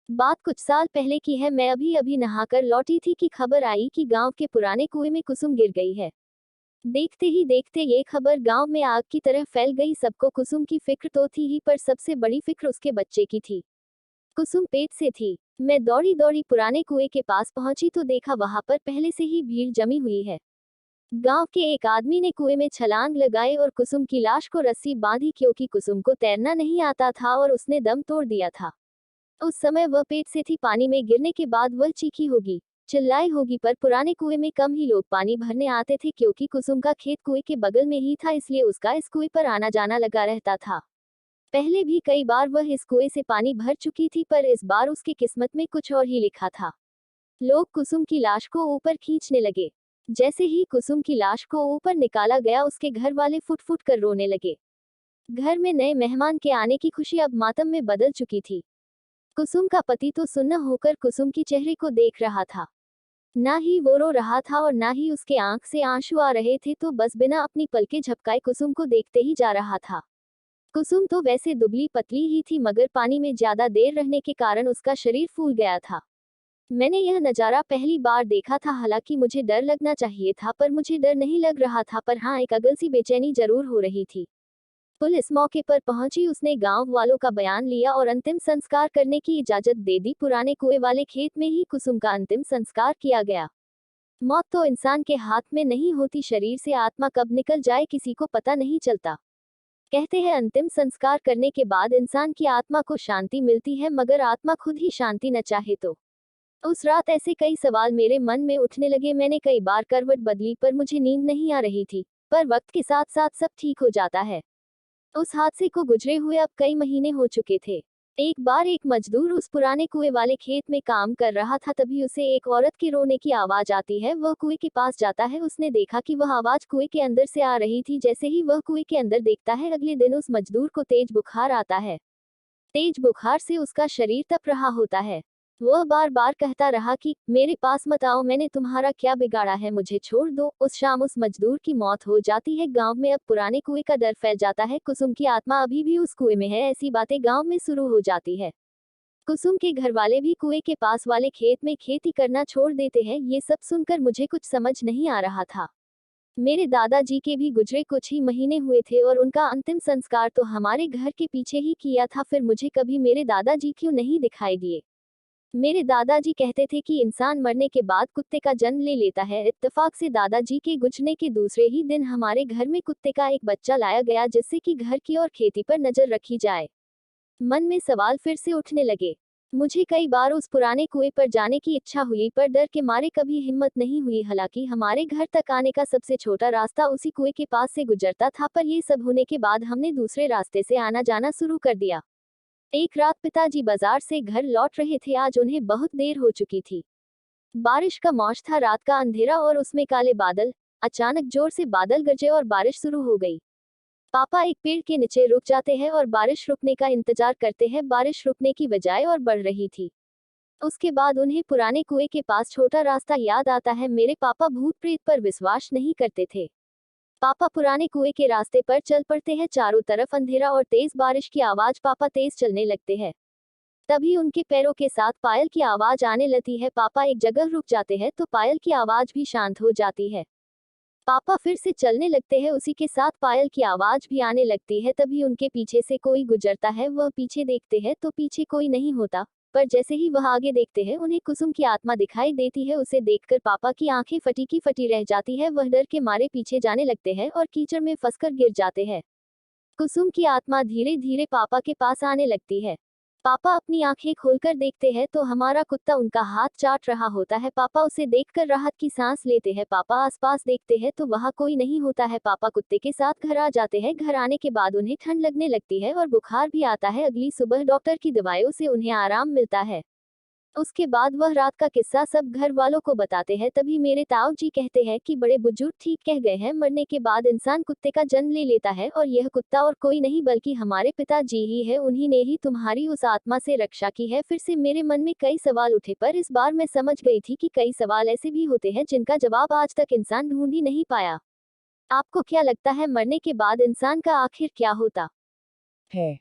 बात कुछ साल पहले की है। मैं अभी अभी नहाकर लौटी थी कि खबर आई कि गांव के पुराने कुएं में कुसुम गिर गई है। देखते ही देखते ये खबर गांव में आग की तरह फैल गई। सबको कुसुम की फिक्र तो थी ही, पर सबसे बड़ी फिक्र उसके बच्चे की थी। कुसुम पेट से थी। मैं दौड़ी दौड़ी पुराने कुएं के पास पहुंची तो देखा वहां पर पहले से ही भीड़ जमी हुई है। गांव के एक आदमी ने कुएं में छलांग लगाई और कुसुम की लाश को रस्सी बांधी, क्योंकि कुसुम को तैरना नहीं आता था और उसने दम तोड़ दिया था। उस समय वह पेट से थी। पानी में गिरने के बाद वह चीखी होगी, चिल्लाई होगी, पर पुराने कुएं में कम ही लोग पानी भरने आते थे, क्योंकि कुसुम का खेत कुएं के बगल में ही था, इसलिए उसका इस कुएं पर आना जाना लगा रहता था। पहले भी कई बार वह इस कुएं से पानी भर चुकी थी, पर इस बार उसकी किस्मत में कुछ और ही लिखा था। लोग कुसुम की लाश को ऊपर खींचने लगे। जैसे ही कुसुम की लाश को ऊपर निकाला गया, उसके घर वाले फुट फुट कर रोने लगे। घर में नए मेहमान के आने की खुशी अब मातम में बदल चुकी थी। कुसुम का पति तो सुन्न होकर कुसुम की चेहरे को देख रहा था। ना ही वो रो रहा था और ना ही उसके आंख से आंसू आ रहे थे, तो बस बिना अपनी पलकें झपकाए कुसुम को देखते ही जा रहा था। कुसुम तो वैसे दुबली पतली ही थी, मगर पानी में ज्यादा देर रहने के कारण उसका शरीर फूल गया था। मैंने यह नजारा पहली बार देखा था। हालांकि मुझे डर लगना चाहिए था, पर मुझे डर नहीं लग रहा था, पर हाँ, एक अगल सी बेचैनी जरूर हो रही थी। पुलिस मौके पर पहुंची। उसने गांव वालों का बयान लिया और अंतिम संस्कार करने की इजाजत दे दी। पुराने कुएं वाले खेत में ही कुसुम का अंतिम संस्कार किया गया। मौत तो इंसान के हाथ में नहीं होती, शरीर से आत्मा कब निकल जाए किसी को पता नहीं चलता। कहते हैं अंतिम संस्कार करने के बाद इंसान की आत्मा को शांति मिलती है, मगर आत्मा खुद ही शांति न चाहे तो। उस रात ऐसे कई सवाल मेरे मन में उठने लगे। मैंने कई बार करवट बदली, पर मुझे नींद नहीं आ रही थी। पर वक्त के साथ साथ सब ठीक हो जाता है। उस हादसे को गुजरे हुए अब कई महीने हो चुके थे। एक बार एक मजदूर उस पुराने कुएं वाले खेत में काम कर रहा था, तभी उसे एक औरत के रोने की आवाज आती है। वह कुएं के पास जाता है। उसने देखा कि वह आवाज कुएं के अंदर से आ रही थी। जैसे ही वह कुएं के अंदर देखता है, अगले दिन उस मजदूर को तेज बुखार आता है। तेज बुखार से उसका शरीर तप रहा होता है। वह बार बार कहता रहा कि मेरे पास मत आओ, मैंने तुम्हारा क्या बिगाड़ा है, मुझे छोड़ दो। उस शाम उस मजदूर की मौत हो जाती है। गांव में अब पुराने कुएं का डर फैल जाता है। कुसुम की आत्मा अभी भी उस कुएं में है, ऐसी बातें गांव में शुरू हो जाती है। कुसुम के घर वाले भी कुएं के पास वाले खेत में खेती करना छोड़ देते हैं। ये सब सुनकर मुझे कुछ समझ नहीं आ रहा था। मेरे दादाजी के भी गुजरे कुछ ही महीने हुए थे और उनका अंतिम संस्कार तो हमारे घर के पीछे ही किया था। फिर मुझे कभी मेरे दादाजी क्यों नहीं दिखाई दिए। मेरे दादाजी कहते थे कि इंसान मरने के बाद कुत्ते का जन्म ले लेता है। इत्तेफाक से दादाजी के गुजरने के दूसरे ही दिन हमारे घर में कुत्ते का एक बच्चा लाया गया, जिससे कि घर की और खेती पर नजर रखी जाए। मन में सवाल फिर से उठने लगे। मुझे कई बार उस पुराने कुएं पर जाने की इच्छा हुई, पर डर के मारे कभी हिम्मत नहीं हुई। हालांकि हमारे घर तक आने का सबसे छोटा रास्ता उसी कुएं के पास से गुजरता था, पर ये सब होने के बाद हमने दूसरे रास्ते से आना जाना शुरू कर दिया। एक रात पिताजी बाजार से घर लौट रहे थे। आज उन्हें बहुत देर हो चुकी थी। बारिश का मौसम था, रात का अंधेरा और उसमें काले बादल। अचानक जोर से बादल गरजे और बारिश शुरू हो गई। पापा एक पेड़ के नीचे रुक जाते हैं और बारिश रुकने का इंतजार करते हैं। बारिश रुकने की बजाय और बढ़ रही थी। उसके बाद उन्हें पुराने कुएं के पास छोटा रास्ता याद आता है। मेरे पापा भूत प्रेत पर विश्वास नहीं करते थे। पापा पुराने कुएं के रास्ते पर चल पड़ते हैं। चारों तरफ अंधेरा और तेज बारिश की आवाज। पापा तेज चलने लगते हैं। तभी उनके पैरों के साथ पायल की आवाज आने लगती है। पापा एक जगह रुक जाते हैं तो पायल की आवाज भी शांत हो जाती है। पापा फिर से चलने लगते हैं। उसी के साथ पायल की आवाज भी आने लगती है। तभी उनके पीछे से कोई गुजरता है। वह पीछे देखते हैं तो पीछे कोई नहीं होता, पर जैसे ही वह आगे देखते हैं, उन्हें कुसुम की आत्मा दिखाई देती है। उसे देखकर पापा की आंखें फटी की फटी रह जाती है। वह डर के मारे पीछे जाने लगते हैं और कीचड़ में फंसकर गिर जाते हैं। कुसुम की आत्मा धीरे धीरे पापा के पास आने लगती है। पापा अपनी आंखें खोलकर देखते हैं तो हमारा कुत्ता उनका हाथ चाट रहा होता है। पापा उसे देखकर राहत की सांस लेते हैं। पापा आसपास देखते हैं तो वहां कोई नहीं होता है। पापा कुत्ते के साथ घर आ जाते हैं। घर आने के बाद उन्हें ठंड लगने लगती है और बुखार भी आता है। अगली सुबह डॉक्टर की दवाइयों से उन्हें आराम मिलता है। उसके बाद वह रात का किस्सा सब घर वालों को बताते हैं। तभी मेरे ताऊ जी कहते हैं कि बड़े बुजुर्ग ठीक कह गए हैं, मरने के बाद इंसान कुत्ते का जन्म ले लेता है, और यह कुत्ता और कोई नहीं बल्कि हमारे पिताजी ही है। उन्हीं ने ही तुम्हारी उस आत्मा से रक्षा की है। फिर से मेरे मन में कई सवाल उठे, पर इस बार मैं समझ गई थी कि कई सवाल ऐसे भी होते हैं जिनका जवाब आज तक इंसान ढूंढ ही नहीं पाया। आपको क्या लगता है, मरने के बाद इंसान का आखिर क्या होता है?